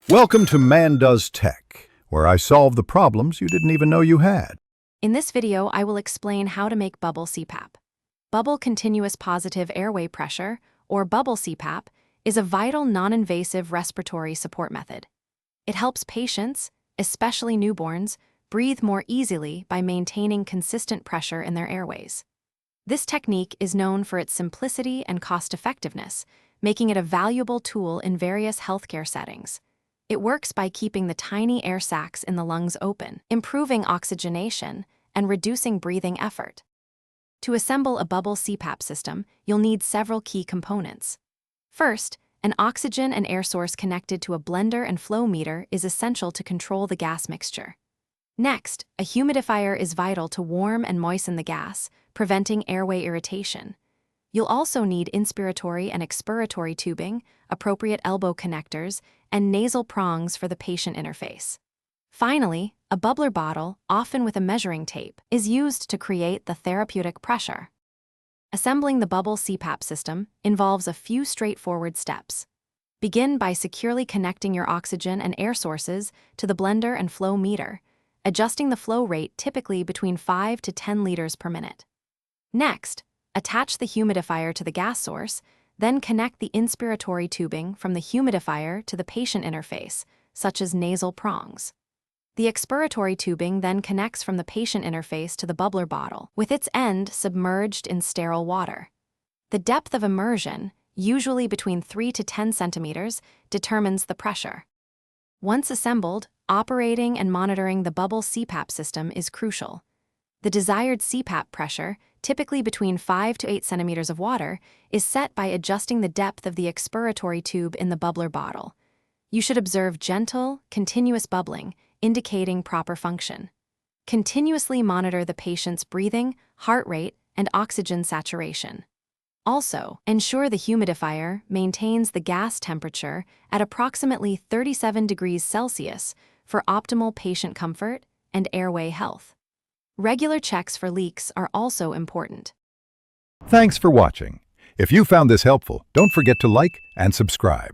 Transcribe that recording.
Welcome to Man Does Tech, where I solve the problems you didn't even know you had. In this video, I will explain how to make bubble CPAP. Bubble continuous positive airway pressure, or bubble CPAP, is a vital non-invasive respiratory support method. It helps patients, especially newborns, breathe more easily by maintaining consistent pressure in their airways. This technique is known for its simplicity and cost-effectiveness, making it a valuable tool in various healthcare settings. It works by keeping the tiny air sacs in the lungs open, improving oxygenation, and reducing breathing effort. To assemble a bubble CPAP system, you'll need several key components. First, an oxygen and air source connected to a blender and flow meter is essential to control the gas mixture. Next, a humidifier is vital to warm and moisten the gas, preventing airway irritation. You'll also need inspiratory and expiratory tubing, appropriate elbow connectors, and nasal prongs for the patient interface. Finally, a bubbler bottle, often with a measuring tape, is used to create the therapeutic pressure. Assembling the bubble CPAP system involves a few straightforward steps. Begin by securely connecting your oxygen and air sources to the blender and flow meter, adjusting the flow rate typically between 5 to 10 liters per minute. Next, attach the humidifier to the gas source, then connect the inspiratory tubing from the humidifier to the patient interface, such as nasal prongs. The expiratory tubing then connects from the patient interface to the bubbler bottle, with its end submerged in sterile water. The depth of immersion, usually between 3 to 10 centimeters, determines the pressure. Once assembled, operating and monitoring the bubble CPAP system is crucial. The desired CPAP pressure, typically between 5 to 8 centimeters of water, is set by adjusting the depth of the expiratory tube in the bubbler bottle. You should observe gentle, continuous bubbling, indicating proper function. Continuously monitor the patient's breathing, heart rate, and oxygen saturation. Also, ensure the humidifier maintains the gas temperature at approximately 37 degrees Celsius for optimal patient comfort and airway health. Regular checks for leaks are also important. Thanks for watching. If you found this helpful, don't forget to like and subscribe.